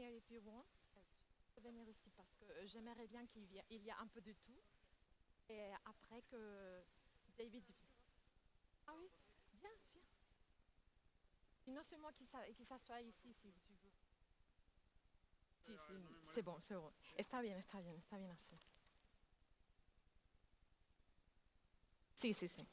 here if you want. Je peux venir ici parce que j'aimerais bien qu'il y a un peu de tout. Et après que David... Ah oui, viens, viens. Sinon, c'est moi qui s'assoit ici, si tu veux. Si, c'est bon, c'est bon. Está bien así. Sí, sí, sí.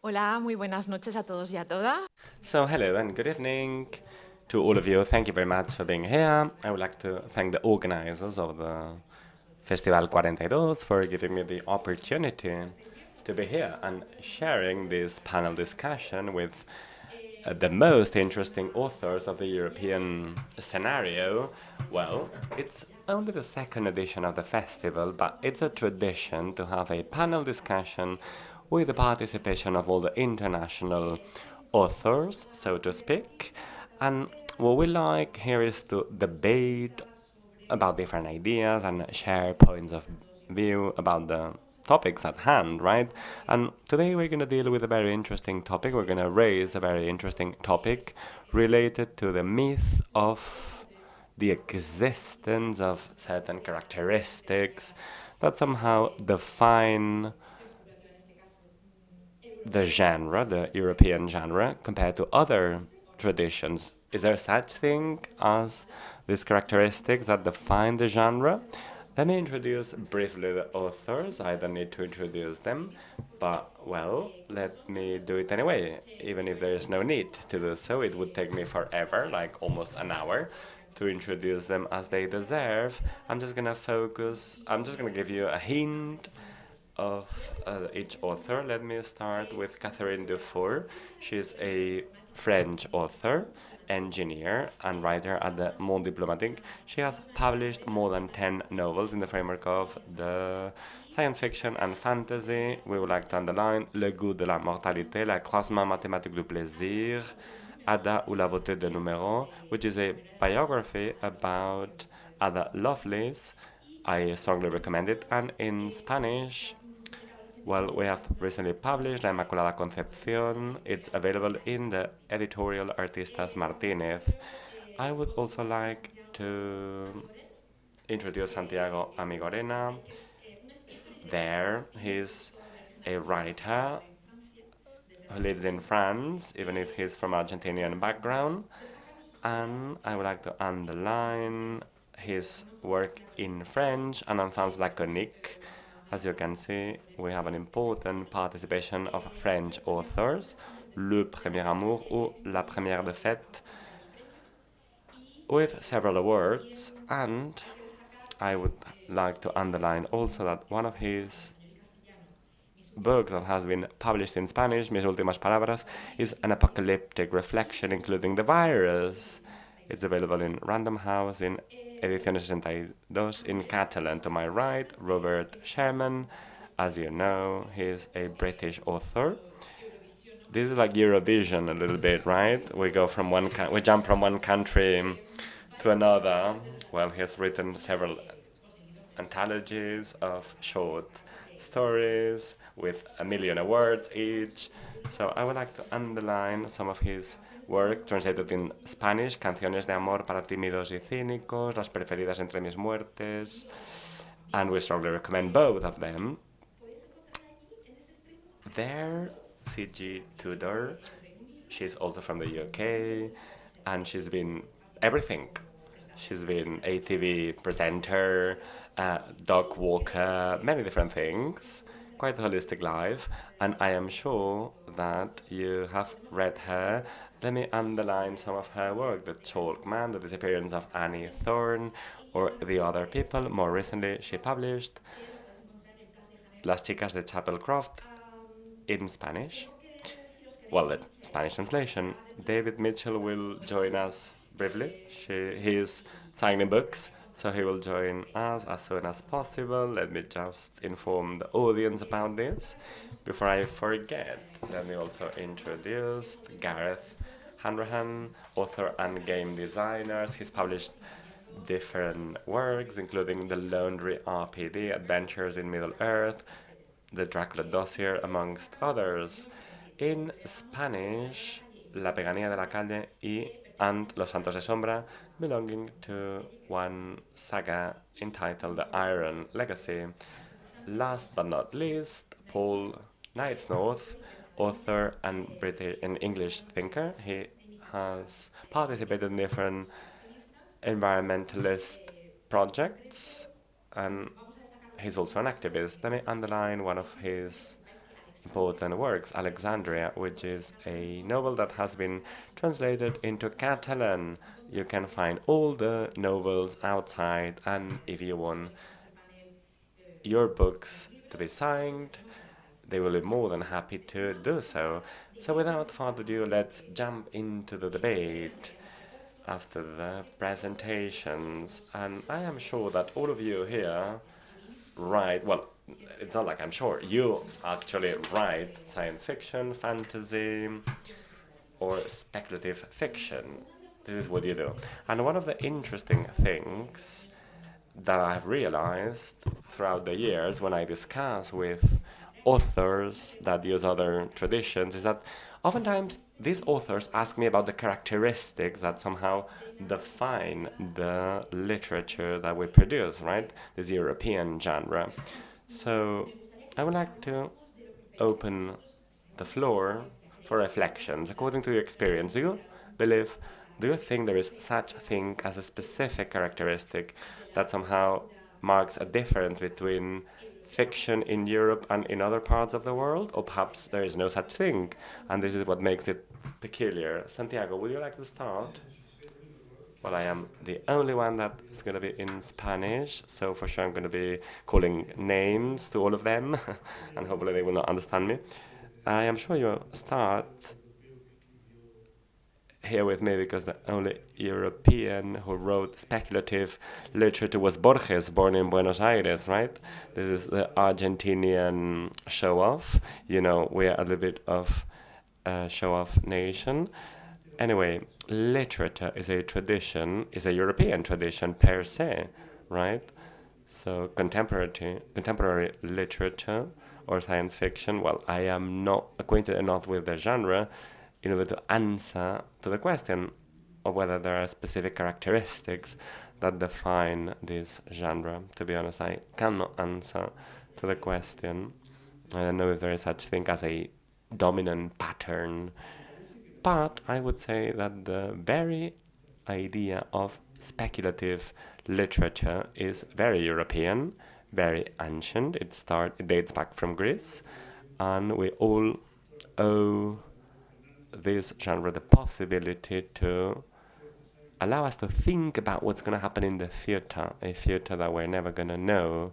Hola, muy buenas noches a todos y a todas. So hello and good evening to all of you. Thank you very much for being here. I would like to thank the organizers of the Festival 42 for giving me the opportunity to be here and sharing this panel discussion with the most interesting authors of the European scenario. Well, it's only the second edition of the festival, but it's a tradition to have a panel discussion with the participation of all the international authors, so to speak. And what we like here is to debate about different ideas and share points of view about the topics at hand, right? And today we're going to deal with a very interesting topic. We're going to raise a very interesting topic related to the myth of the existence of certain characteristics that somehow define the genre, the European genre, compared to other traditions. Is there such thing as these characteristics that define the genre? Let me introduce briefly the authors. I don't need to introduce them, but, well, let me do it anyway. Even if there is no need to do so, it would take me forever, like almost an hour, to introduce them as they deserve. I'm just going to give you a hint of each author. Let me start with Catherine Dufour. She's a French author, engineer, and writer at the Monde Diplomatique. She has published more than 10 novels in the framework of the science fiction and fantasy. We would like to underline Le goût de la mortalité, La croisement mathématique du plaisir, Ada ou la beauté de numéro, which is a biography about Ada Lovelace. I strongly recommend it. And in Spanish, well, we have recently published La Inmaculada Concepción. It's available in the editorial Artistas Martínez. I would also like to introduce Santiago Amigorena. There, he's a writer who lives in France, even if he's from Argentinian background. And I would like to underline his work in French and enfance laconique. As you can see, we have an important participation of French authors, Le Premier Amour ou La Première de Fête, with several awards. And I would like to underline also that one of his books that has been published in Spanish, Mis Últimas Palabras, is an apocalyptic reflection including the virus. It's available in Random House, in Ediciones 62, in Catalan. To my right, Robert Shearman. As you know, he's a British author. This is like Eurovision a little bit, right? We jump from one country to another. Well, he has written several anthologies of short stories with 1 million awards each. So I would like to underline some of his work translated in Spanish, Canciones de amor para tímidos y cínicos, Las preferidas entre mis muertes, and we strongly recommend both of them. There, C.G. Tudor, she's also from the UK, and she's been everything. She's been a TV presenter, dog walker, many different things, quite a holistic life, and I am sure that you have read her. Let me underline some of her work, The Chalk Man, The Disappearance of Annie Thorne, or The Other People. More recently, she published Las Chicas de Chapel Croft in Spanish. Well, the Spanish translation. David Mitchell will join us briefly. He is signing books, so he will join us as soon as possible. Let me just inform the audience about this. Before I forget, let me also introduce Gareth Hanrahan, author and game designer. He's published different works, including The Laundry RPD, Adventures in Middle-earth, The Dracula Dossier, amongst others. In Spanish, La Peganía de la Calle and Los Santos de Sombra, belonging to one saga entitled The Iron Legacy. Last but not least, Paul Knightsnorth, author and British and English thinker. He has participated in different environmentalist projects, and he's also an activist. Let me underline one of his important works, Alexandria, which is a novel that has been translated into Catalan. You can find all the novels outside, and if you want your books to be signed, they will be more than happy to do so. So without further ado, let's jump into the debate after the presentations. And I am sure that all of you here write, well, it's not like I'm sure, you actually write science fiction, fantasy, or speculative fiction. This is what you do. And one of the interesting things that I've realized throughout the years when I discuss with authors that use other traditions is that oftentimes these authors ask me about the characteristics that somehow define the literature that we produce, right? This European genre. So I would like to open the floor for reflections. According to your experience, do you think there is such a thing as a specific characteristic that somehow marks a difference between fiction in Europe and in other parts of the world? Or perhaps there is no such thing, and this is what makes it peculiar? Santiago, would you like to start? Well, I am the only one that is going to be in Spanish, so for sure I'm going to be calling names to all of them, and hopefully they will not understand me. I am sure you'll start here with me because the only European who wrote speculative literature was Borges, born in Buenos Aires, right? This is the Argentinian show-off. You know, we are a little bit of a show-off nation. Anyway, literature is a tradition, is a European tradition per se, right? So contemporary literature or science fiction, well, I am not acquainted enough with the genre in order to answer to the question of whether there are specific characteristics that define this genre. To be honest, I cannot answer to the question. I don't know if there is such thing as a dominant pattern, but I would say that the very idea of speculative literature is very European, very ancient. It dates back from Greece, and we all owe this genre the possibility to allow us to think about what's going to happen in the future, a future that we're never going to know,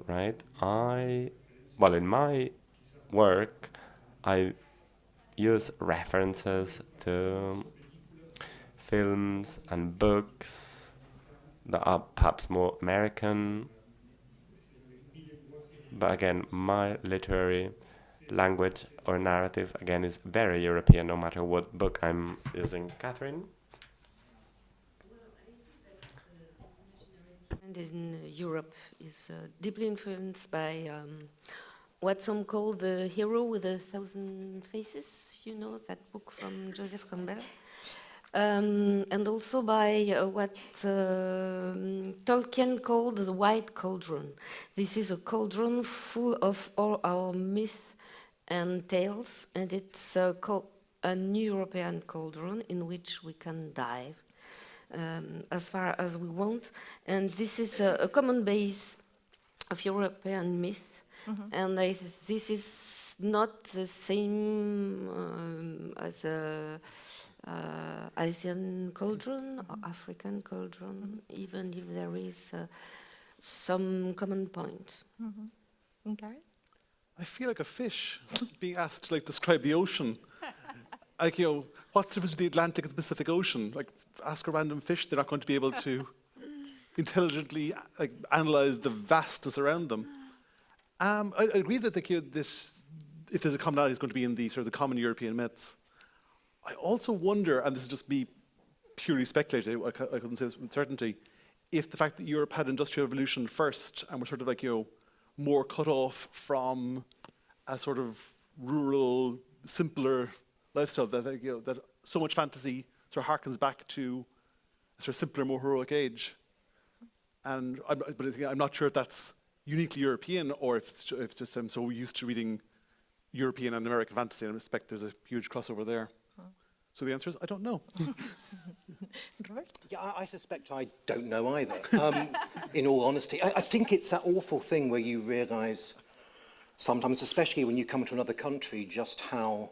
right? Well, in my work, I use references to films and books that are perhaps more American, but again, my literary language or narrative, again, is very European, no matter what book I'm using. Catherine? And in Europe is deeply influenced by what some call the hero with 1,000 faces, you know, that book from Joseph Campbell. And also by what Tolkien called the White Cauldron. This is a cauldron full of all our myths and tales, and it's called a new European cauldron in which we can dive as far as we want. And this is a common base of European myth, and this is not the same as a Asian cauldron or African cauldron, even if there is some common point. Gareth? I feel like a fish being asked to describe the ocean. Like, you know, what's the difference between the Atlantic and the Pacific Ocean? Like, ask a random fish, they're not going to be able to intelligently analyze the vastness around them. I agree that if there's a commonality, it's going to be in the sort of the common European myths. I also wonder, and this is just me purely speculating, I couldn't say this with certainty, if the fact that Europe had industrial revolution first and we're sort of like, more cut off from a sort of rural, simpler lifestyle, that, that so much fantasy sort of harkens back to a sort of simpler, more heroic age. And I'm not sure if that's uniquely European or if it's just I'm so used to reading European and American fantasy, and I expect there's a huge crossover there. So the answer is, I don't know. Robert? Yeah, I suspect I don't know either, in all honesty. I think it's that awful thing where you realise sometimes, especially when you come to another country, just how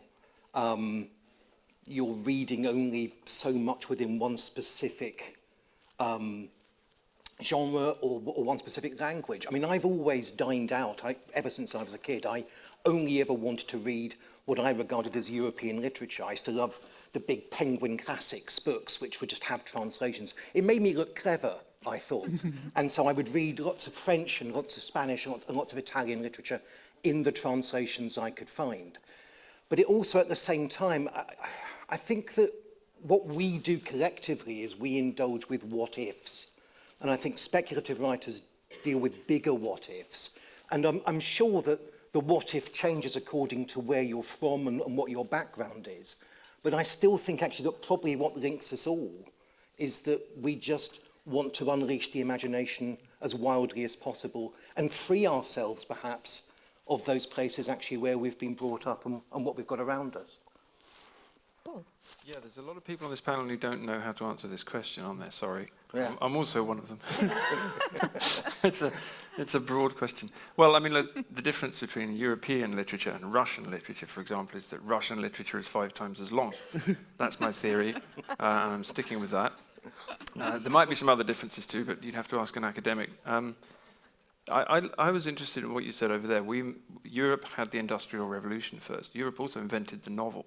you're reading only so much within one specific genre or one specific language. I mean, I've always dined out, ever since I was a kid. I only ever wanted to read what I regarded as European literature. I used to love the big Penguin Classics books, which would just have translations. It made me look clever, I thought. And so I would read lots of French and lots of Spanish and lots of Italian literature in the translations I could find. But it also, at the same time, I think that what we do collectively is we indulge with what-ifs. And I think speculative writers deal with bigger what-ifs. And I'm sure that the what-if changes according to where you're from and what your background is. But I still think actually that probably what links us all is that we just want to unleash the imagination as wildly as possible and free ourselves perhaps of those places actually where we've been brought up and what we've got around us. Yeah, there's a lot of people on this panel who don't know how to answer this question, aren't there? Sorry. Yeah. I'm also one of them. It's a broad question. Well, I mean, look, the difference between European literature and Russian literature, for example, is that Russian literature is 5 times as long. That's my theory, and I'm sticking with that. There might be some other differences too, but you'd have to ask an academic. I was interested in what you said over there. Europe had the Industrial Revolution first. Europe also invented the novel.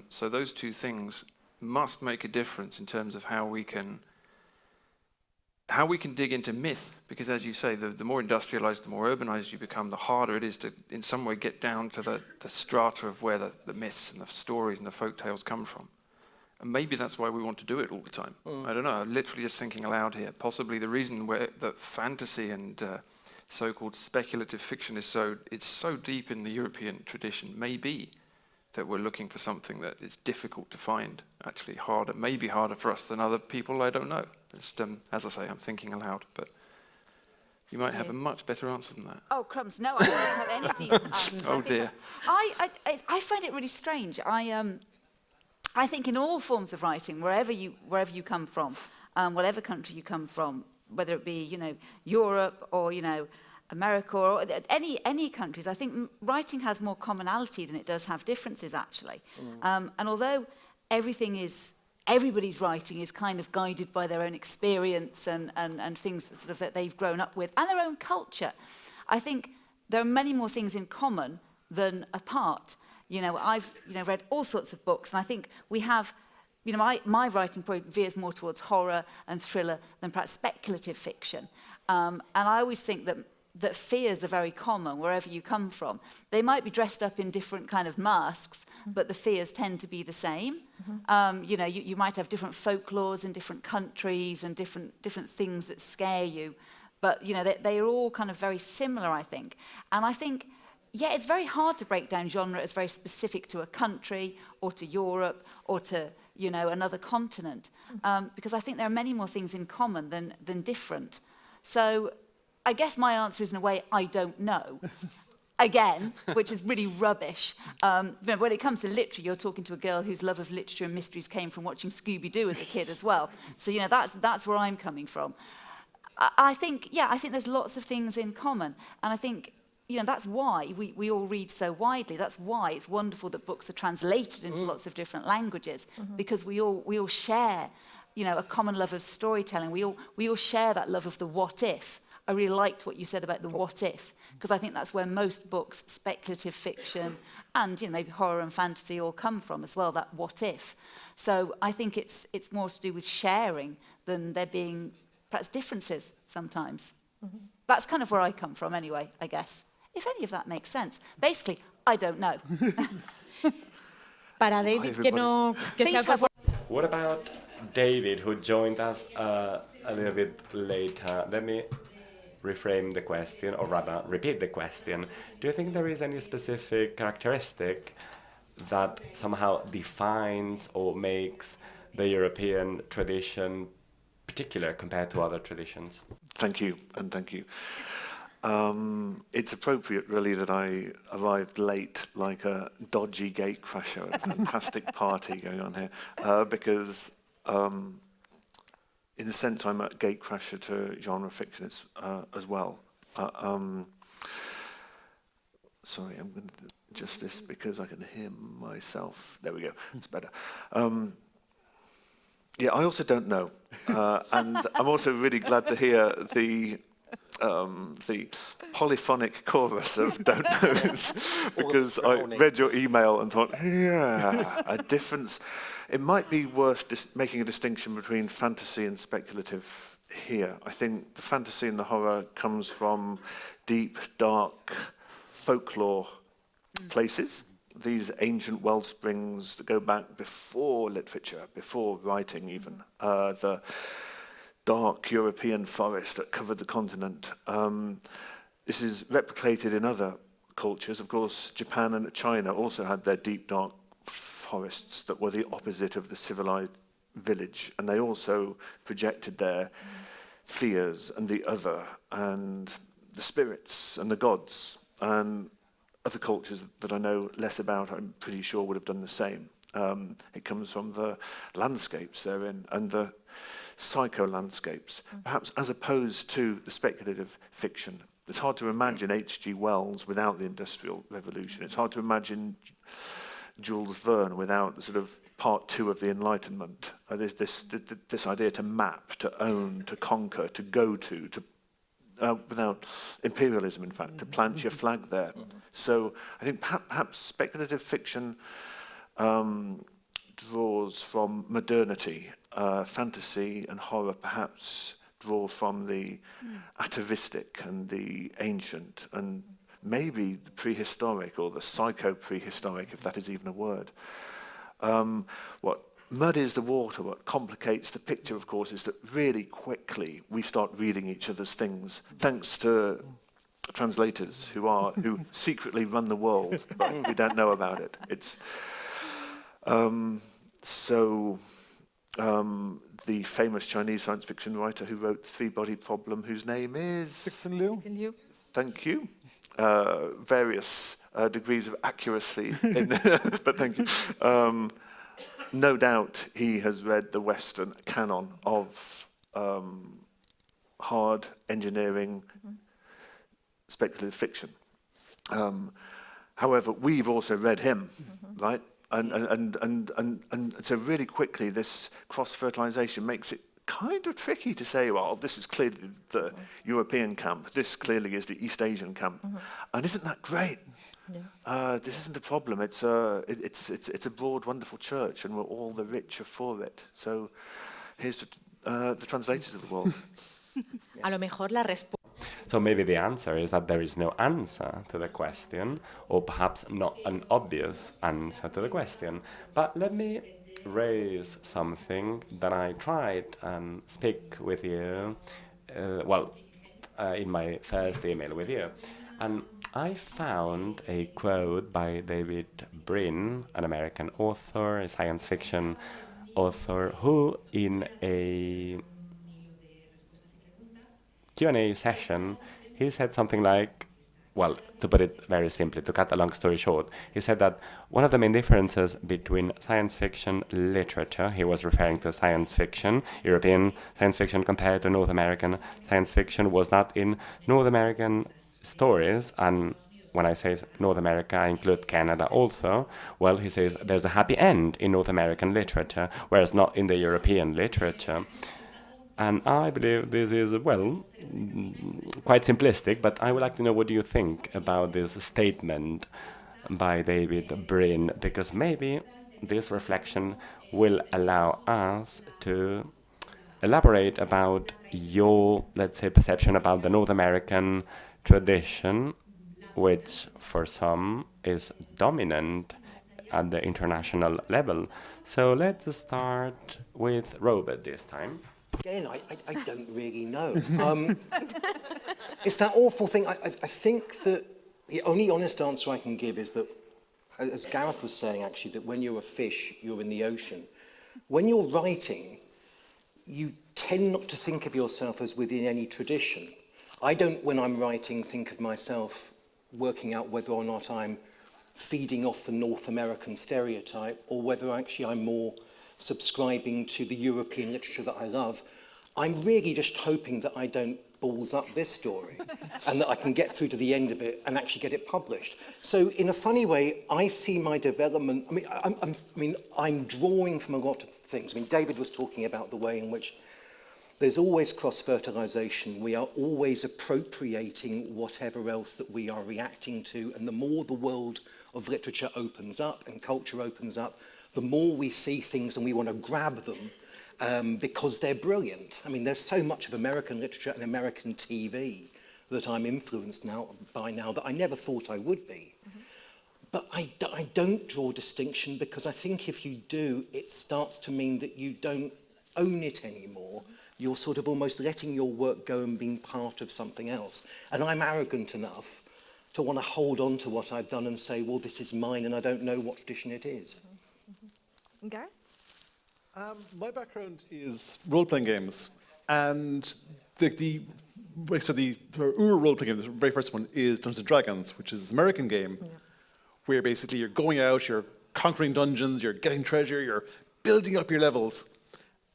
So those two things must make a difference in terms of how we can dig into myth, because as you say, the more industrialized, the more urbanized you become, the harder it is to in some way get down to the strata of where the myths and the stories and the folk tales come from. And maybe that's why we want to do it all the time. I don't know, I'm literally just thinking aloud here. Possibly the reason that fantasy and so-called speculative fiction is so deep in the European tradition may be that we're looking for something that is difficult to find, actually harder, maybe harder for us than other people, I don't know. Just, as I say, I'm thinking aloud, but you might have a much better answer than that. Oh, crumbs, no, I don't have any decent answers. Oh dear. I find it really strange. I think in all forms of writing, wherever you come from, whatever country you come from, whether it be, Europe or, America or any countries, I think writing has more commonality than it does have differences, actually. And although everybody's writing is kind of guided by their own experience and things that they've grown up with and their own culture, I think there are many more things in common than apart. I've read all sorts of books, and I think we have, my writing probably veers more towards horror and thriller than perhaps speculative fiction. And I always think that fears are very common wherever you come from. They might be dressed up in different kind of masks, but the fears tend to be the same. You might have different folklores in different countries and different things that scare you, but they are all kind of very similar, I think. And I think, yeah, it's very hard to break down genre as very specific to a country or to Europe or to another continent, because I think there are many more things in common than different. So I guess my answer is, in a way, I don't know. Again, which is really rubbish. When it comes to literature, you're talking to a girl whose love of literature and mysteries came from watching Scooby-Doo as a kid as well. So, that's where I'm coming from. I think there's lots of things in common. And I think, that's why we all read so widely. That's why it's wonderful that books are translated into lots of different languages, because we all share, a common love of storytelling. We all share that love of the what-if. I really liked what you said about the what-if, because I think that's where most books, speculative fiction, and maybe horror and fantasy all come from as well, that what-if. So I think it's more to do with sharing than there being perhaps differences sometimes. That's kind of where I come from anyway, I guess, if any of that makes sense. Basically, I don't know. Para David, que no que se ha Please have incorporado. What about David, who joined us a little bit later? Let me reframe the question, or rather, repeat the question. Do you think there is any specific characteristic that somehow defines or makes the European tradition particular compared to other traditions? Thank you, and thank you. It's appropriate, really, that I arrived late, like a dodgy gate crasher at a fantastic party going on here, because, in a sense, I'm a gate crasher to genre fiction as well. Sorry, I'm going to adjust this because I can hear myself. There we go, it's better. Yeah, I also don't know, and I'm also really glad to hear the polyphonic chorus of don't knows, because I read your email and thought, yeah, a difference. It might be worth making a distinction between fantasy and speculative here. I think the fantasy and the horror comes from deep, dark folklore places, these ancient well springs that go back before literature, before writing even, the dark European forest that covered the continent. This is replicated in other cultures. Of course, Japan and China also had their deep, dark forests that were the opposite of the civilized village, and they also projected their fears and the other and the spirits and the gods. And other cultures that I know less about, I'm pretty sure, would have done the same. It comes from the landscapes they're in and the psycho-landscapes, perhaps as opposed to the speculative fiction. It's hard to imagine H.G. Wells without the Industrial Revolution. It's hard to imagine Jules Verne without the sort of part two of the Enlightenment. There's this idea to map, to own, to conquer, to go to without imperialism, in fact, to plant your flag there. So I think perhaps speculative fiction draws from modernity. Fantasy and horror perhaps draw from the atavistic and the ancient and maybe the prehistoric or the psycho-prehistoric, if that is even a word. What muddies the water, what complicates the picture, of course, is that really quickly we start reading each other's things, thanks to translators who secretly run the world, but we don't know about it. It's the famous Chinese science fiction writer who wrote Three-Body Problem, whose name is... Cixin Liu. Thank you. Various degrees of accuracy, but thank you. No doubt he has read the Western canon of hard engineering speculative fiction. However, we've also read him, right? And so really quickly, this cross-fertilization makes it kind of tricky to say, well, this is clearly the European camp, this clearly is the East Asian camp. And isn't that great? Yeah. This isn't a problem. It's a broad, wonderful church, and we're all the richer for it. So here's the translators of the world. A lo mejor la respuesta. So maybe the answer is that there is no answer to the question, or perhaps not an obvious answer to the question. But let me raise something that I tried and speak with you, in my first email with you. And I found a quote by David Brin, an American author, a science fiction author, who in a Q&A session, he said something like, well, to put it very simply, to cut a long story short, he said that one of the main differences between science fiction literature, he was referring to science fiction, European science fiction compared to North American science fiction, was that in North American stories, and when I say North America, I include Canada also, well, he says there's a happy end in North American literature, whereas not in the European literature. And I believe this is, well, quite simplistic, but I would like to know what do you think about this statement by David Brin, because maybe this reflection will allow us to elaborate about your, let's say, perception about the North American tradition, which for some is dominant at the international level. So let's start with Robert this time. Again, I don't really know. It's that awful thing. I think that the only honest answer I can give is that, as Gareth was saying, actually, that when you're a fish, you're in the ocean. When you're writing, you tend not to think of yourself as within any tradition. I don't, when I'm writing, think of myself working out whether or not I'm feeding off the North American stereotype or whether actually I'm more subscribing to the European literature that I love. I'm really just hoping that I don't balls up this story and that I can get through to the end of it and actually get it published. So in a funny way, I see my development, I'm drawing from a lot of things. I mean, David was talking about the way in which there's always cross-fertilization. We are always appropriating whatever else that we are reacting to, and the more the world of literature opens up and culture opens up, the more we see things and we want to grab them because they're brilliant. I mean, there's so much of American literature and American TV that I'm influenced by now that I never thought I would be. Mm-hmm. But I don't draw distinction because I think if you do, it starts to mean that you don't own it anymore. You're sort of almost letting your work go and being part of something else. And I'm arrogant enough to want to hold on to what I've done and say, well, this is mine and I don't know what tradition it is. Mm-hmm. Gareth? My background is role-playing games, and the role-playing game, the very first one, is Dungeons & Dragons, which is an American game, where basically you're going out, you're conquering dungeons, you're getting treasure, you're building up your levels.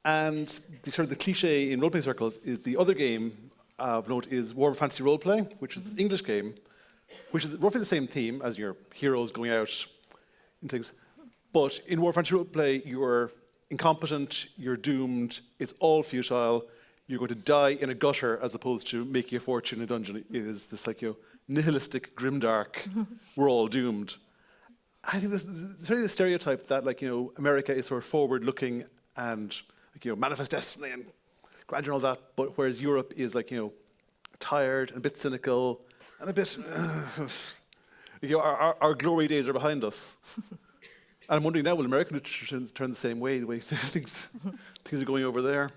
And the cliche in role-playing circles is the other game of note is Warhammer Fantasy Role-Playing, which is an English game, which is roughly the same theme as your heroes going out and things. But in Warhammer Fantasy Role-Play, you're incompetent, you're doomed, it's all futile, you're going to die in a gutter as opposed to making a fortune in a dungeon. It is this nihilistic, grimdark, we're all doomed. I think there's certainly the stereotype that America is sort of forward-looking and manifest destiny and grandeur and all that, but whereas Europe is tired and a bit cynical and a bit, our glory days are behind us. And I'm wondering now, will American literature turn the same way things are going over there?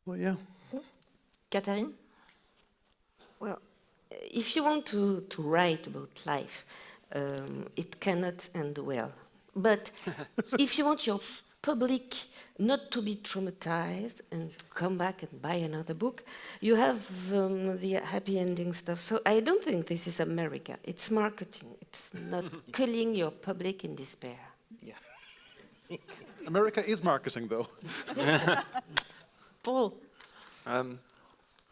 Well, yeah. Catherine? Well, if you want to write about life, it cannot end well. But if you want your public not to be traumatized and to come back and buy another book, you have the happy ending stuff. So I don't think this is America. It's marketing. It's not killing your public in despair. Yeah. America is marketing, though. Paul. I'm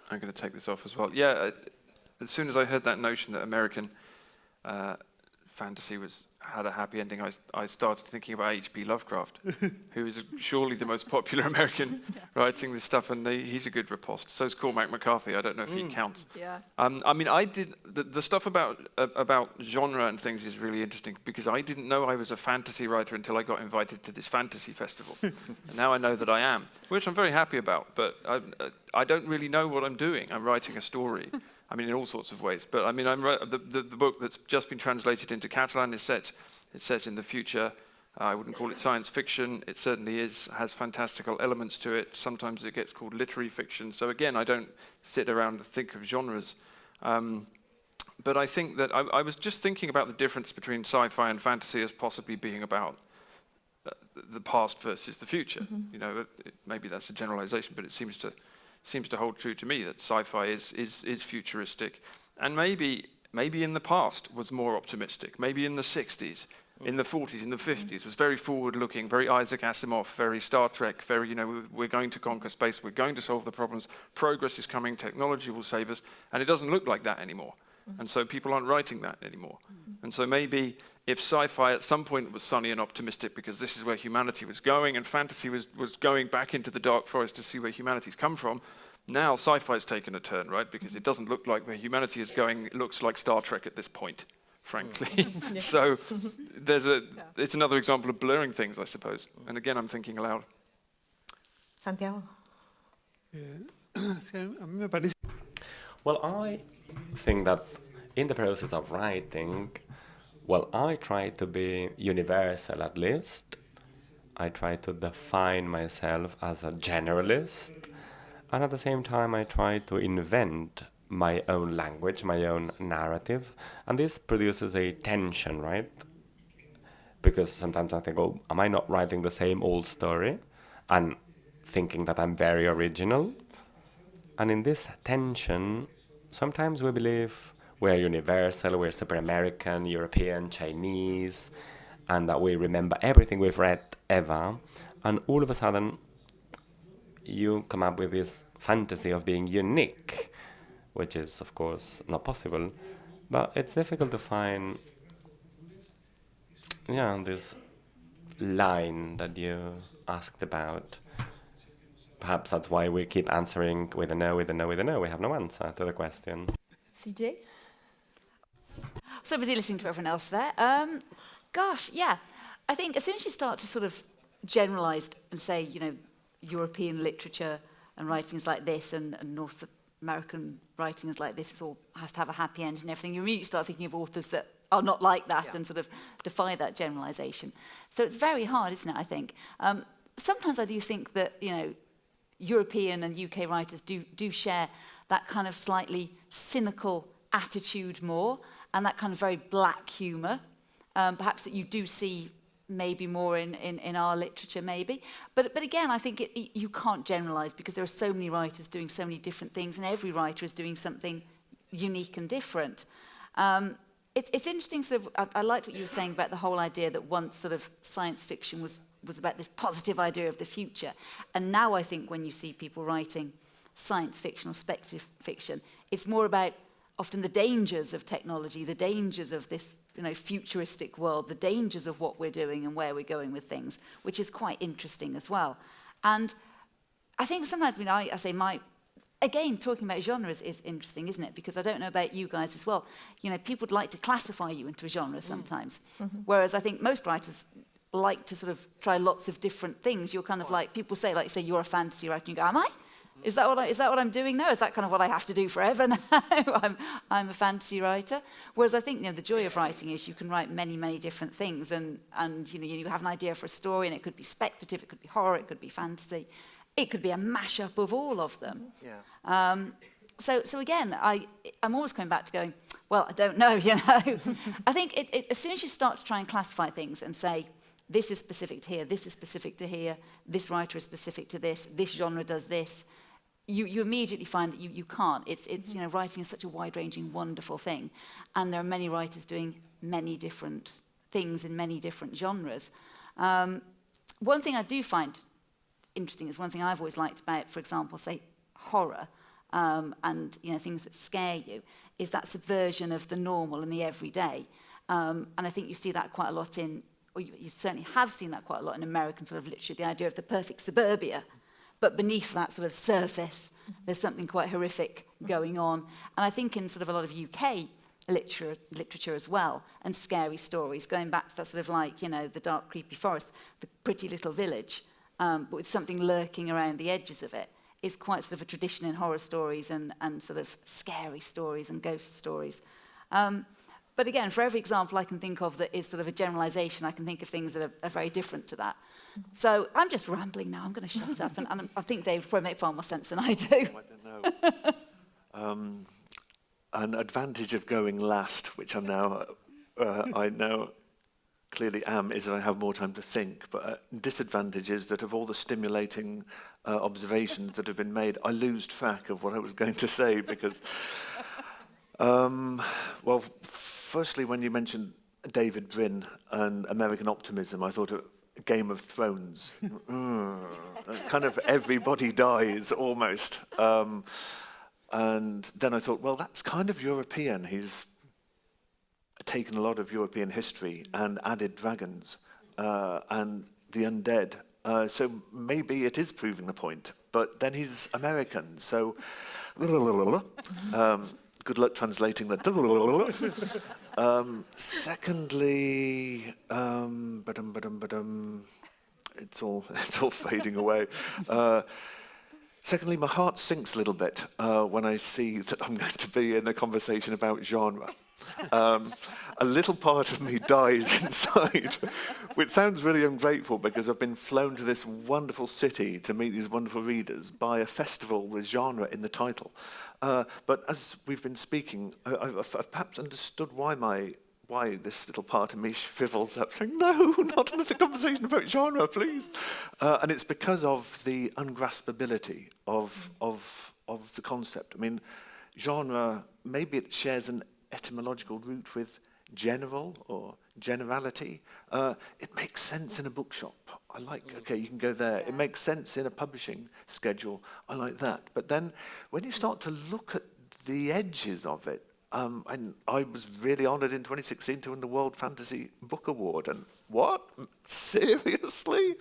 going to take this off as well. Yeah, as soon as I heard that notion that American fantasy had a happy ending, I started thinking about H.P. Lovecraft, who is surely the most popular American writing this stuff, and he's a good riposte. So is Cormac McCarthy. I don't know if he counts. Yeah. I did the stuff about genre and things is really interesting because I didn't know I was a fantasy writer until I got invited to this fantasy festival, and now I know that I am, which I'm very happy about. But I don't really know what I'm doing. I'm writing a story. I mean, in all sorts of ways. But I mean, the book that's just been translated into Catalan is set in the future. I wouldn't call it science fiction. It certainly has fantastical elements to it. Sometimes it gets called literary fiction. So again, I don't sit around and think of genres. But I think that I was just thinking about the difference between sci-fi and fantasy as possibly being about the past versus the future. Mm-hmm. Maybe that's a generalization, but it seems to hold true to me that sci-fi is futuristic, and maybe in the past was more optimistic. Maybe in the 60s, in the 40s, in the 50s was very forward-looking, very Isaac Asimov, very Star Trek, very we're going to conquer space, we're going to solve the problems, progress is coming, technology will save us, and it doesn't look like that anymore. And so people aren't writing that anymore. And so maybe if sci-fi at some point was sunny and optimistic because this is where humanity was going, and fantasy was going back into the dark forest to see where humanity's come from, now sci-fi's taken a turn, right? Because it doesn't look like where humanity is going. It looks like Star Trek at this point, frankly. So it's another example of blurring things, I suppose. And again, I'm thinking aloud. Santiago. Well, I think that in the process of writing, Well, I try to be universal at least. I try to define myself as a generalist, and at the same time I try to invent my own language, my own narrative, and this produces a tension, right? Because sometimes I think, oh, am I not writing the same old story? And thinking that I'm very original. And in this tension, sometimes we believe we're universal, we're super American, European, Chinese, and that we remember everything we've read ever. And all of a sudden, you come up with this fantasy of being unique, which is, of course, not possible. But it's difficult to find, this line that you asked about. Perhaps that's why we keep answering with a no, with a no, with a no. We have no answer to the question. CJ? So busy listening to everyone else there. Gosh, yeah. I think as soon as you start to sort of generalise and say, European literature and writings like this and North American writings like this, it all has to have a happy end and everything, you immediately start thinking of authors that are not like that and sort of defy that generalisation. So it's very hard, isn't it, I think? Sometimes I do think that, European and UK writers do share that kind of slightly cynical attitude more and that kind of very black humour, perhaps that you do see maybe more in our literature maybe. But again, I think you can't generalise because there are so many writers doing so many different things and every writer is doing something unique and different. It's interesting, sort of, I liked what you were saying about the whole idea that once sort of science fiction was about this positive idea of the future. And now I think when you see people writing science fiction or speculative fiction, it's more about often the dangers of technology, the dangers of this futuristic world, the dangers of what we're doing and where we're going with things, which is quite interesting as well. And I think sometimes, I say again, talking about genres is interesting, isn't it? Because I don't know about you guys as well. People would like to classify you into a genre sometimes. Whereas I think most writers like to sort of try lots of different things. You're kind of like, people say, you're a fantasy writer, and you go, am I? Is that what I'm doing now? Is that kind of what I have to do forever now? I'm a fantasy writer. Whereas I think the joy of writing is you can write many, many different things, and you have an idea for a story, and it could be speculative, it could be horror, it could be fantasy, it could be a mashup of all of them. Yeah. So again, I'm always coming back to going, well, I don't know. I think as soon as you start to try and classify things and say, this is specific to here, this is specific to here, this writer is specific to this genre does this, you immediately find that you can't. It's writing is such a wide-ranging, wonderful thing, and there are many writers doing many different things in many different genres. One thing I do find interesting is one thing I've always liked about, for example, say horror, and things that scare you, is that subversion of the normal and the everyday. And I think you see that quite a lot or you certainly have seen that quite a lot in American sort of literature, the idea of the perfect suburbia. But beneath that sort of surface, there's something quite horrific going on. And I think in sort of a lot of UK literature as well, and scary stories, going back to that sort of the dark, creepy forest, the pretty little village, but with something lurking around the edges of it, is quite sort of a tradition in horror stories and sort of scary stories and ghost stories. But again, for every example I can think of that is sort of a generalisation, I can think of things that are very different to that. So I'm just rambling now. I'm going to shut up, and I think Dave would probably make far more sense than I do. I don't know. An advantage of going last, which I'm now, I now clearly am, is that I have more time to think. But a disadvantage is that of all the stimulating observations that have been made, I lose track of what I was going to say because, well, firstly, when you mentioned David Brin and American optimism, I thought of Game of Thrones. Kind of everybody dies almost. And then I thought, well, that's kind of European. He's taken a lot of European history and added dragons and the undead. So maybe it is proving the point. But then he's American, so good luck translating that. Secondly, it's all fading away. Secondly, my heart sinks a little bit when I see that I'm going to be in a conversation about genre. a little part of me died inside, which sounds really ungrateful because I've been flown to this wonderful city to meet these wonderful readers by a festival with genre in the title. But as we've been speaking, I've perhaps understood why this little part of me shrivels up, saying, no, not another conversation about genre, please. And it's because of the ungraspability of the concept. I mean, genre, maybe it shares an etymological root with general or generality. It makes sense in a bookshop. I like, okay, you can go there. It makes sense in a publishing schedule. I like that. But then when you start to look at the edges of it, and I was really honoured in 2016 to win the World Fantasy Book Award. And what? Seriously?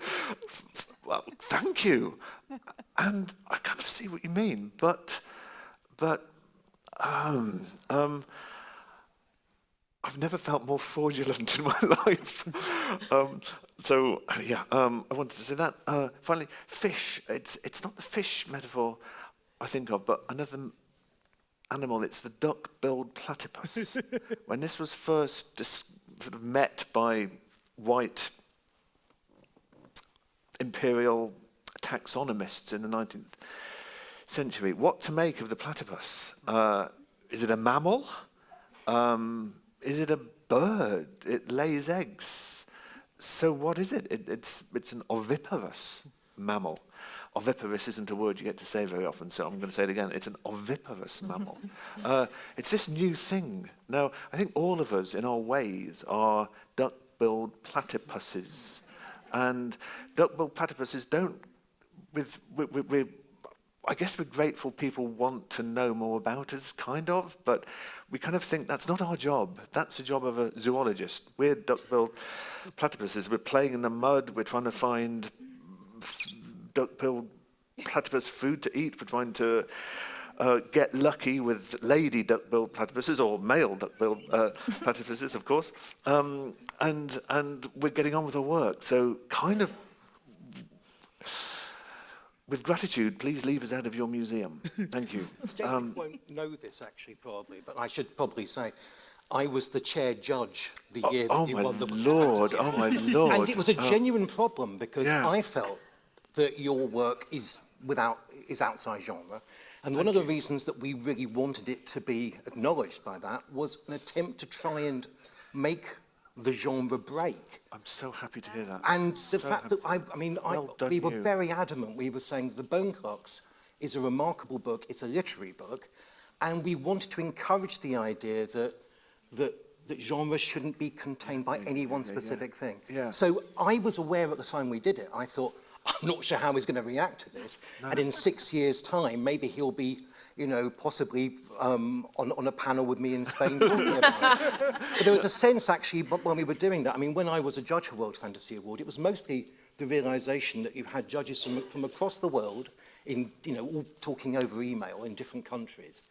Well, thank you. And I kind of see what you mean. But I've never felt more fraudulent in my life. I wanted to say that. Finally, fish. It's not the fish metaphor I think of, but another animal. It's the duck-billed platypus. When this was first sort of met by white imperial taxonomists in the 19th century, what to make of the platypus? Is it a mammal? Is it a bird? It lays eggs. So what is it? It's an oviparous mammal. Oviparous isn't a word you get to say very often, so I'm going to say it again. It's an oviparous mammal. It's this new thing. Now, I think all of us, in our ways, are duck-billed platypuses. And duck-billed platypuses don't... I guess we're grateful people want to know more about us, kind of, but we kind of think that's not our job. That's the job of a zoologist. We're duck-billed platypuses. We're playing in the mud. We're trying to find duck-billed platypus food to eat. We're trying to get lucky with lady duck-billed platypuses, or male duck-billed platypuses, of course. And we're getting on with our work. So kind of, with gratitude, please leave us out of your museum. Thank you. David won't know this, actually, probably, but I should probably say, I was the chair judge the year that you won the Lord, oh my Lord. And it was a genuine problem because I felt that your work is outside genre. And one of the reasons that we really wanted it to be acknowledged by that was an attempt to try and make the genre break. I'm so happy to hear that. And the fact that, we were very adamant. We were saying The Bone Clocks is a remarkable book. It's a literary book. And we wanted to encourage the idea that genre shouldn't be contained by any one specific thing. Yeah. So I was aware at the time we did it. I thought, I'm not sure how he's going to react to this. No. And in 6 years' time, maybe he'll be, possibly on a panel with me in Spain talking about it. But there was a sense, actually, when we were doing that. I mean, when I was a judge for World Fantasy Award, it was mostly the realisation that you had judges from across the world, all talking over email in different countries.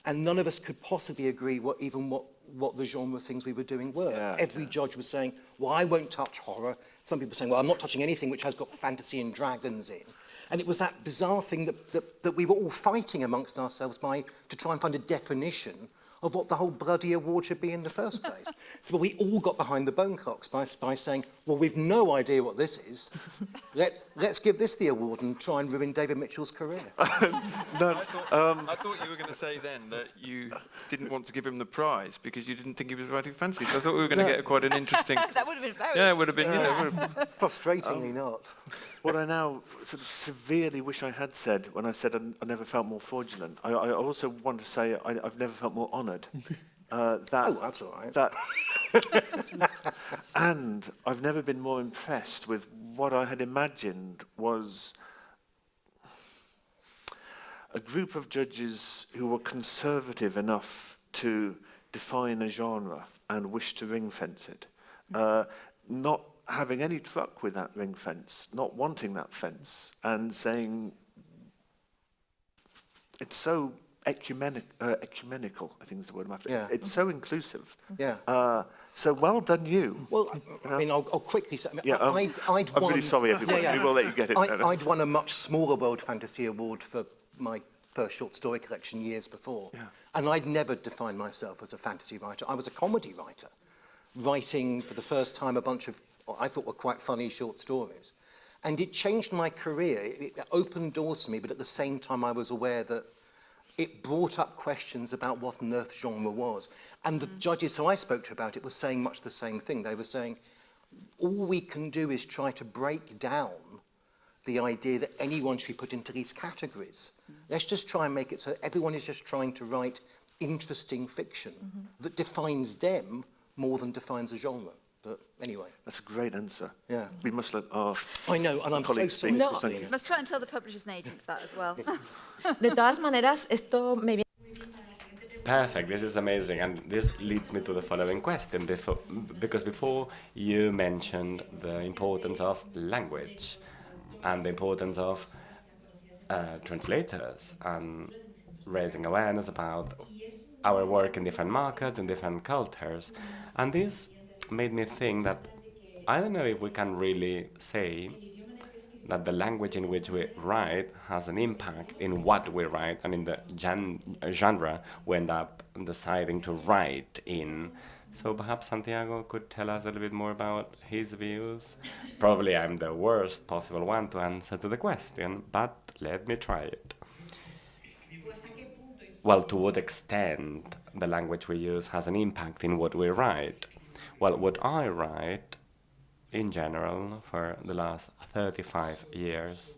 And none of us could possibly agree what the genre things we were doing were. Yeah, Every judge was saying, well, I won't touch horror. Some people were saying, well, I'm not touching anything which has got fantasy and dragons in. And it was that bizarre thing that we were all fighting amongst ourselves to try and find a definition of what the whole bloody award should be in the first place. So we all got behind the Bone Clocks by saying, well, we've no idea what this is. Let's give this the award and try and ruin David Mitchell's career. No, I thought you were going to say then that you didn't want to give him the prize because you didn't think he was writing fantasy. So I thought we were going to get quite an interesting... That would have been very... Yeah, it would have been... Frustratingly not. What I now sort of severely wish I had said when I said I never felt more fraudulent, I also want to say I've never felt more honoured. That's all right. And I've never been more impressed with what I had imagined was a group of judges who were conservative enough to define a genre and wish to ring fence it. Not having any truck with that ring fence, not wanting that fence, and saying it's so ecumenical, I think is the word I'm after. Yeah. It's so inclusive. Yeah. So well done you. Well, I'll quickly say, I'm really sorry, everybody. We will let you get it. I'd won a much smaller World Fantasy Award for my first short story collection years before. Yeah. And I'd never defined myself as a fantasy writer. I was a comedy writer, writing for the first time a bunch of what I thought were quite funny short stories. And it changed my career. It opened doors to me, but at the same time I was aware that it brought up questions about what on earth genre was. And the judges who I spoke to about it were saying much the same thing. They were saying, all we can do is try to break down the idea that anyone should be put into these categories. Let's just try and make it so everyone is just trying to write interesting fiction that defines them more than defines a genre. But anyway. That's a great answer. Yeah. We must let our I know, and I'm so colleagues sorry. speak. No. Thank you. Must try and tell the publishers and agents that as well. De todas maneras, esto me viene. Perfect, this is amazing, and this leads me to the following question, because before you mentioned the importance of language and the importance of translators and raising awareness about our work in different markets and different cultures, and this made me think that I don't know if we can really say that the language in which we write has an impact in what we write and in the genre we end up deciding to write in. So perhaps Santiago could tell us a little bit more about his views. Probably I'm the worst possible one to answer to the question, but let me try it. Well, to what extent the language we use has an impact in what we write? Well, what I write in general for the last 35 years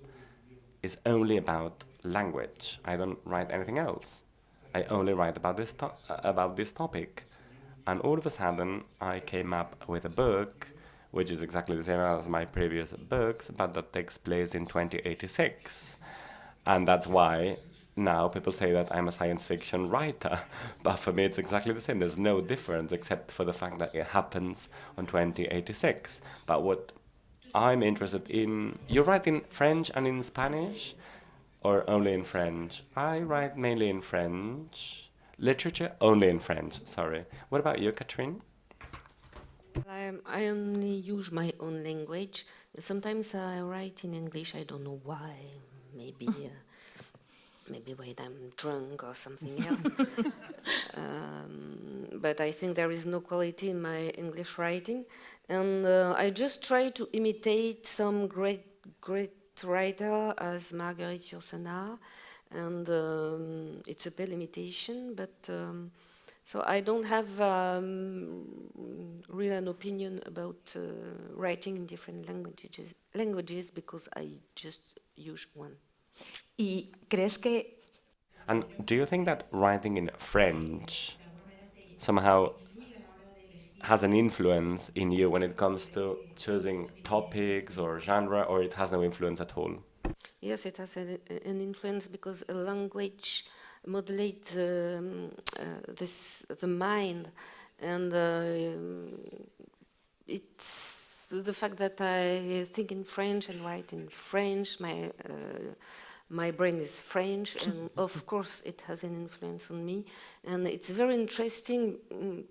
is only about language. I don't write anything else. I only write about this topic. And all of a sudden I came up with a book which is exactly the same as my previous books, but that takes place in 2086. And that's why now people say that I'm a science fiction writer, but for me it's exactly the same. There's no difference except for the fact that it happens on 2086. But what I'm interested in, you write in French and in Spanish, or only in French? I write mainly in French. Literature, only in French, sorry. What about you, Catherine? I only use my own language. Sometimes I write in English, I don't know why, maybe... maybe when I'm drunk or something else. But I think there is no quality in my English writing. And I just try to imitate some great writer as Marguerite Yourcenar. And it's a bad imitation, but so I don't have really an opinion about writing in different languages because I just use one. ¿Y crees que And do you think that writing in French somehow has an influence in you when it comes to choosing topics or genre, or it has no influence at all? Yes, it has an influence because a language modulates the mind, and it's the fact that I think in French and write in French. My brain is French, and of course it has an influence on me. And it's very interesting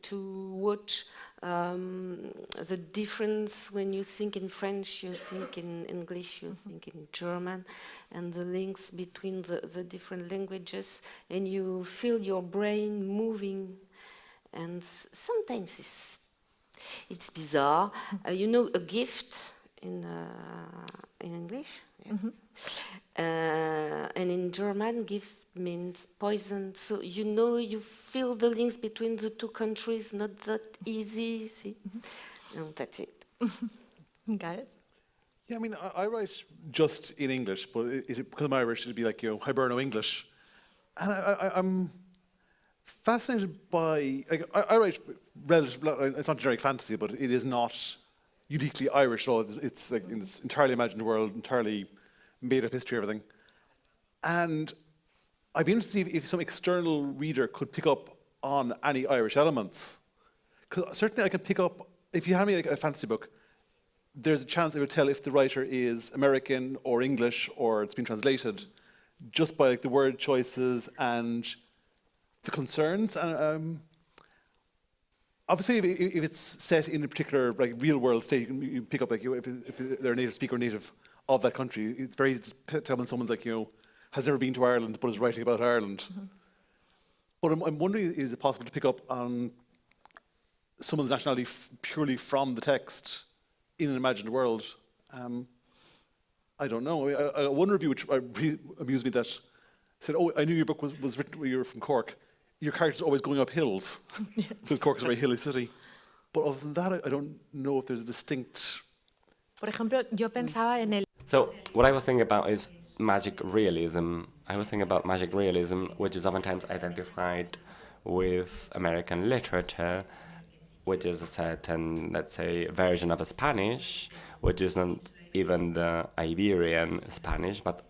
to watch the difference when you think in French, you think in English, you think in German, and the links between the different languages, and you feel your brain moving. And sometimes it's bizarre. You know, a gift in English, yes. And in German, gift means poison. So you feel the links between the two countries, not that easy. See, and that's it. Gareth? Yeah, I mean, I write just in English, but because I'm Irish, it'd be like, Hiberno English. And I'm fascinated by, I write it's not generic fantasy, but it is not uniquely Irish at all. It's like in this entirely imagined world, entirely made up history, everything. And I'd be interested to see if some external reader could pick up on any Irish elements. Because certainly I can pick up, if you hand me a fantasy book, there's a chance I would tell if the writer is American or English or it's been translated just by the word choices and the concerns. And obviously, if it's set in a particular real world state, you pick up if they're a native speaker or native of that country. It's very easy to tell when someone's has never been to Ireland but is writing about Ireland. But I'm wondering, is it possible to pick up on someone's nationality purely from the text in an imagined world? I don't know. One review which really amused me that said, "Oh, I knew your book was written when you were from Cork. Your character's always going up hills." Because Cork is a very hilly city. But other than that, I don't know if there's a distinct... Por ejemplo, yo pensaba en el... So what I was thinking about is magic realism. I was thinking about magic realism, which is oftentimes identified with American literature, which is a certain, let's say, version of a Spanish, which is not even the Iberian Spanish, but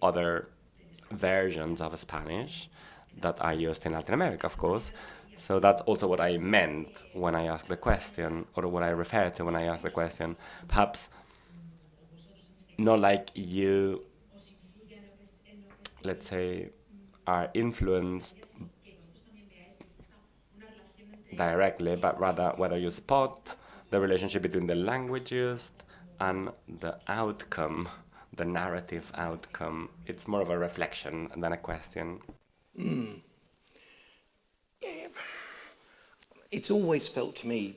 other versions of Spanish that are used in Latin America, of course. So that's also what I meant when I asked the question, or what I referred to when I asked the question. Perhaps not like you, let's say, are influenced directly, but rather whether you spot the relationship between the language used and the outcome, the narrative outcome. It's more of a reflection than a question. It's always felt to me,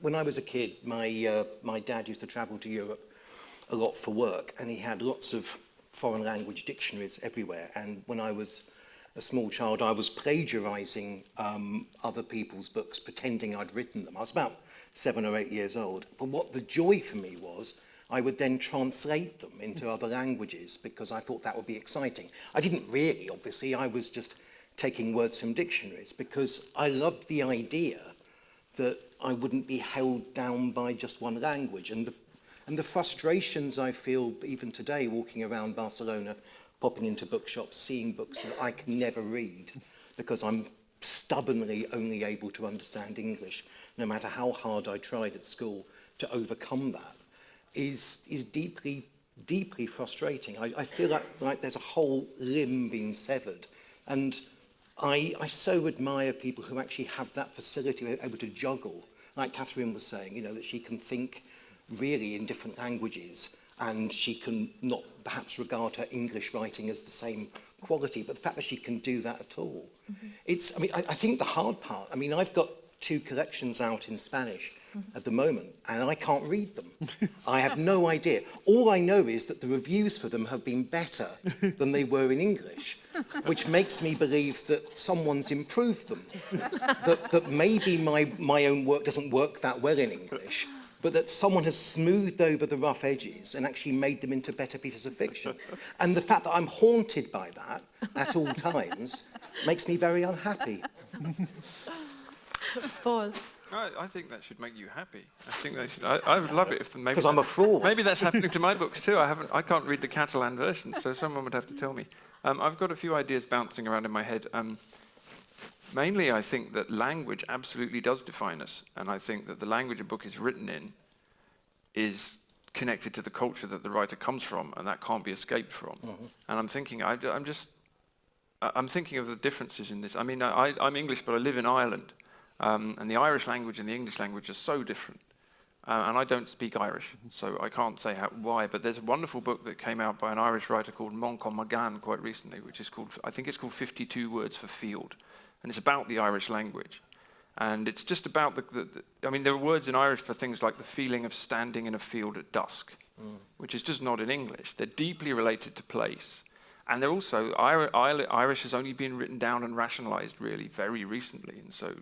when I was a kid, my dad used to travel to Europe a lot for work, and he had lots of foreign language dictionaries everywhere. And when I was a small child, I was plagiarizing other people's books, pretending I'd written them. I was about 7 or 8 years old. But what the joy for me was, I would then translate them into other languages because I thought that would be exciting. I didn't really, obviously. I was just taking words from dictionaries because I loved the idea that I wouldn't be held down by just one language. And the frustrations I feel even today walking around Barcelona, popping into bookshops, seeing books that I can never read because I'm stubbornly only able to understand English, no matter how hard I tried at school to overcome that, is deeply, deeply frustrating. I feel like there's a whole limb being severed. And I so admire people who actually have that facility, able to juggle, like Catherine was saying, you know, that she can think really in different languages and she can not perhaps regard her English writing as the same quality, but the fact that she can do that at all. I think the hard part, I've got 2 collections out in Spanish at the moment, and I can't read them. I have no idea. All I know is that the reviews for them have been better than they were in English, which makes me believe that someone's improved them. that maybe my own work doesn't work that well in English, but that someone has smoothed over the rough edges and actually made them into better pieces of fiction. And the fact that I'm haunted by that at all times makes me very unhappy. Paul. I think that should make you happy. I think that should, I would love it if maybe... Because I'm a fraud. Maybe that's happening to my books too. I can't read the Catalan version, so someone would have to tell me. I've got a few ideas bouncing around in my head. Mainly, I think that language absolutely does define us, and I think that the language a book is written in is connected to the culture that the writer comes from, and that can't be escaped from. And I'm thinking, I'm thinking of the differences in this. I'm English, but I live in Ireland. And the Irish language and the English language are so different. And I don't speak Irish, so I can't say why, but there's a wonderful book that came out by an Irish writer called Moncon McGann quite recently, which is called, I think it's called 52 Words for Field. And it's about the Irish language. And it's just about there are words in Irish for things like the feeling of standing in a field at dusk, which is just not in English. They're deeply related to place. And they're also, Irish has only been written down and rationalized really very recently, and so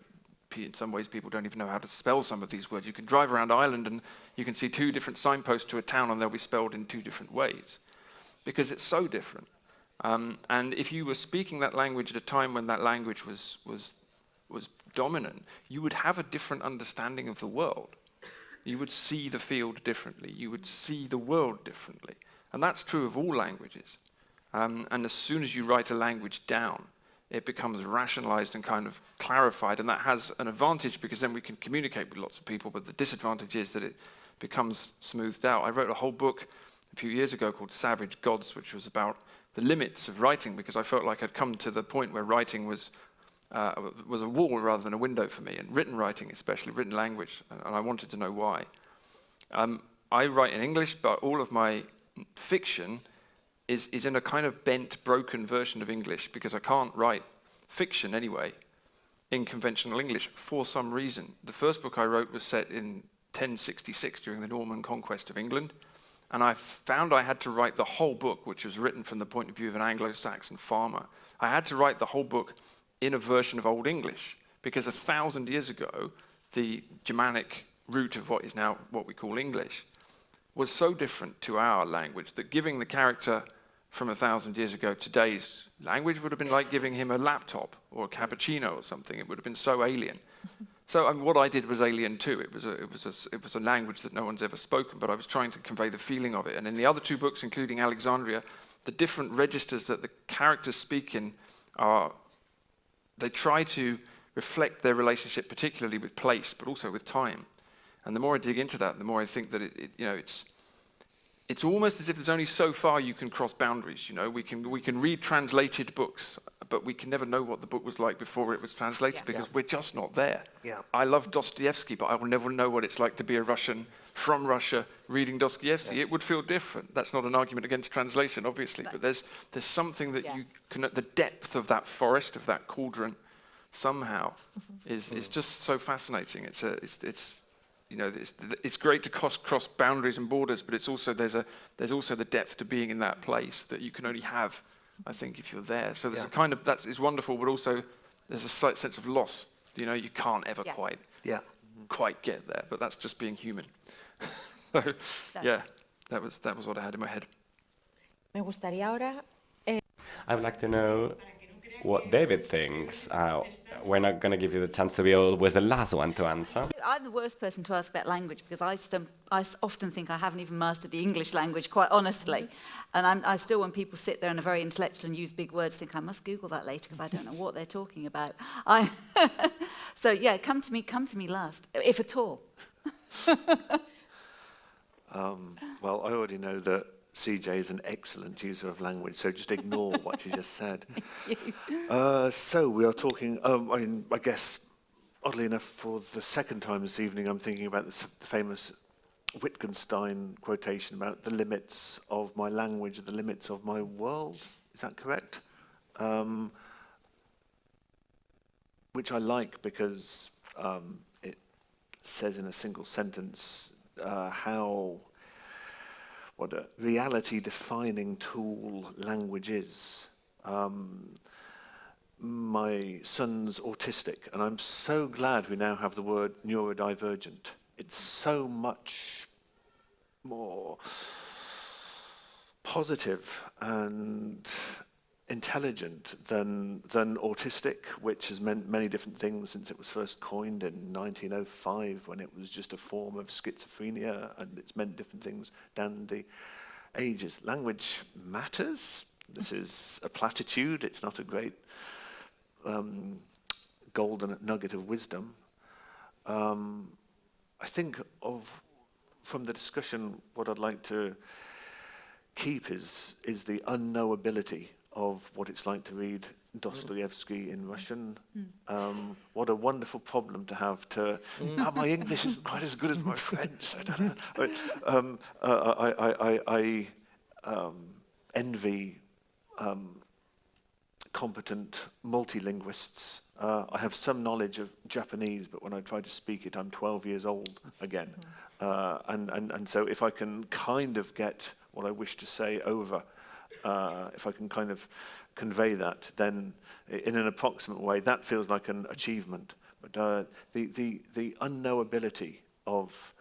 in some ways people don't even know how to spell some of these words. You can drive around Ireland and you can see 2 different signposts to a town and they'll be spelled in 2 different ways because it's so different. And if you were speaking that language at a time when that language was dominant, you would have a different understanding of the world. You would see the field differently. You would see the world differently. And that's true of all languages. And as soon as you write a language down, it becomes rationalized and kind of clarified, and that has an advantage because then we can communicate with lots of people, but the disadvantage is that it becomes smoothed out. I wrote a whole book a few years ago called Savage Gods, which was about the limits of writing, because I felt like I'd come to the point where writing was a wall rather than a window for me, and written writing, especially written language, and I wanted to know why. I write in English, but all of my fiction is in a kind of bent, broken version of English, because I can't write fiction anyway in conventional English for some reason. The first book I wrote was set in 1066 during the Norman conquest of England, and I found I had to write the whole book, which was written from the point of view of an Anglo-Saxon farmer. I had to write the whole book in a version of Old English, because 1,000 years ago, the Germanic root of what is now what we call English was so different to our language that giving the character from 1,000 years ago today's language would have been like giving him a laptop or a cappuccino or something. It would have been so alien. So what I did was alien too. It was a language that no one's ever spoken, but I was trying to convey the feeling of it. And in the other two books, including Alexandria, the different registers that the characters speak in they try to reflect their relationship, particularly with place, but also with time. And the more I dig into that, the more I think that it's almost as if there's only so far you can cross boundaries. You know, we can read translated books, but we can never know what the book was like before it was translated, because we're just not there. Yeah. I love Dostoevsky, but I will never know what it's like to be a Russian from Russia reading Dostoevsky. It would feel different. That's not an argument against translation, obviously, but there's something that you can, the depth of that forest, of that cauldron, somehow is just so fascinating. It's great to cross boundaries and borders, but it's also there's also the depth to being in that place that you can only have, I think, if you're there. So there's a kind of that is wonderful, but also there's a slight sense of loss. You know, you can't ever quite get there, but that's just being human. So, that was what I had in my head. Me gustaría ahora I would like to know what David thinks. We're not going to give you the chance to be always the last one to answer. I'm the worst person to ask about language, because I often think I haven't even mastered the English language, quite honestly. And I still, when people sit there and are very intellectual and use big words, think I must Google that later because I don't know what they're talking about. So yeah, come to me last, if at all. Well, I already know that CJ is an excellent user of language, so just ignore what she just said. So we are talking, I guess, oddly enough, for the second time this evening, I'm thinking about the famous Wittgenstein quotation about the limits of my language, the limits of my world. Is that correct? Which I like because it says in a single sentence what a reality-defining tool language is. My son's autistic, and I'm so glad we now have the word neurodivergent. It's so much more positive and intelligent than autistic, which has meant many different things since it was first coined in 1905, when it was just a form of schizophrenia, and it's meant different things down the ages. Language matters. This is a platitude. It's not a great golden nugget of wisdom. I think from the discussion, what I'd like to keep is the unknowability of what it's like to read Dostoevsky in Russian. What a wonderful problem to have to... my English isn't quite as good as my French. I don't know. I envy competent multilinguists. I have some knowledge of Japanese, but when I try to speak it, I'm 12 years old again. And so if I can kind of get what I wish to say over, if I can kind of convey that, then in an approximate way, that feels like an achievement. But the unknowability of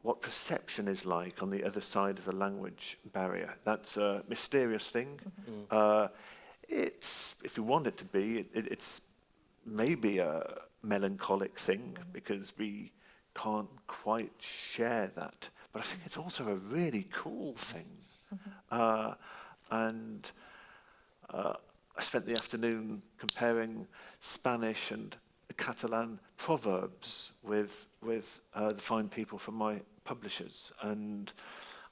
what perception is like on the other side of the language barrier, that's a mysterious thing. It's, if you want it to be, it's maybe a melancholic thing because we can't quite share that. But I think it's also a really cool thing. And I spent the afternoon comparing Spanish and Catalan proverbs with the fine people from my publishers. And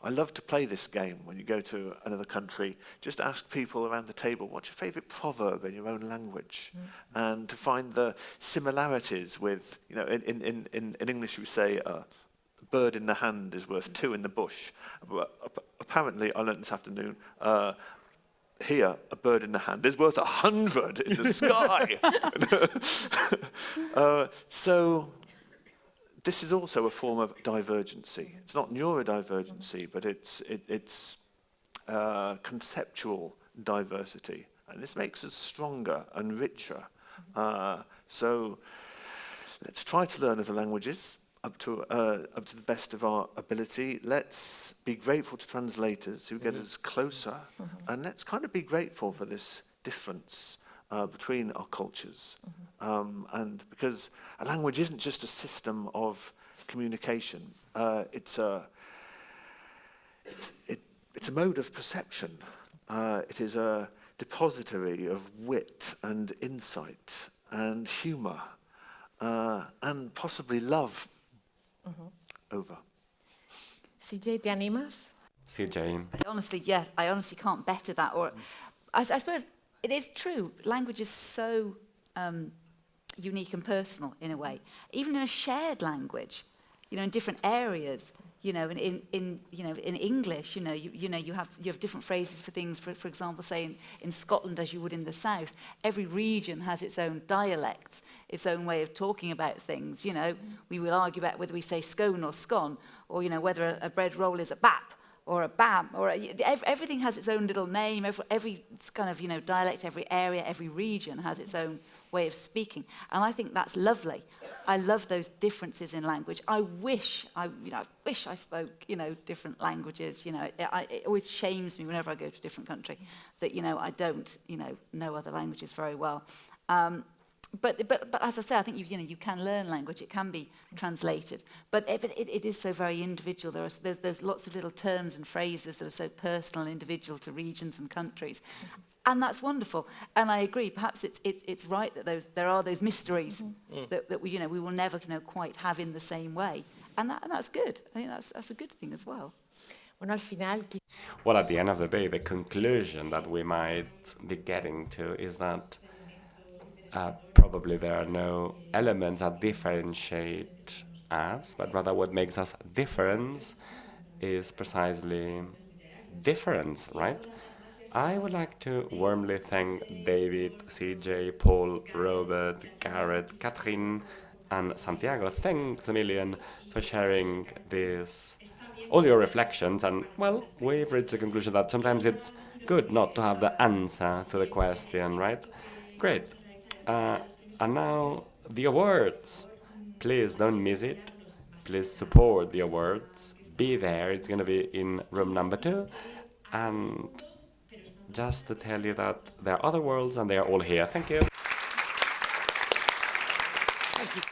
I love to play this game when you go to another country. Just ask people around the table, what's your favourite proverb in your own language? And to find the similarities with, you know, in English we say, bird in the hand is worth 2 in the bush. But apparently, I learned this afternoon, here, a bird in the hand is worth 100 in the sky. So this is also a form of divergency. It's not neurodivergency, but it's conceptual diversity. And this makes us stronger and richer. So let's try to learn other languages up to the best of our ability. Let's be grateful to translators who get us closer. And let's kind of be grateful for this difference between our cultures. And because a language isn't just a system of communication, it's a mode of perception. It is a depository of wit and insight and humour and possibly love. Over. CJ, ¿te animas? CJ. I honestly can't better that. Or I suppose it is true. Language is so unique and personal in a way. Even in a shared language, in different areas. In English, you have different phrases for things. For example, say in Scotland, as you would in the south, every region has its own dialects, its own way of talking about things. We will argue about whether we say scone or scone, or whether a bread roll is a bap or a bam, or everything has its own little name. Every kind of dialect, every area, every region has its own way of speaking, and I think that's lovely. I love those differences in language. I wish I spoke different languages. It always shames me whenever I go to a different country that I don't know other languages very well. But as I say, I think you can learn language. It can be translated, but it is so very individual. There's lots of little terms and phrases that are so personal and individual to regions and countries, and that's wonderful. And I agree. Perhaps it's right that there are those mysteries that we will never quite have in the same way, and that's good. I think that's a good thing as well. Well, at the end of the day, the conclusion that we might be getting to is that probably there are no elements that differentiate us, but rather what makes us different is precisely difference, right? I would like to warmly thank David, CJ, Paul, Robert, Gareth, Catherine, and Santiago. Thanks a million for sharing all your reflections. And, well, we've reached the conclusion that sometimes it's good not to have the answer to the question, right? Great. And now, the awards. Please don't miss it. Please support the awards. Be there. It's going to be in room number 2. And just to tell you that there are other worlds and they are all here. Thank you. Thank you.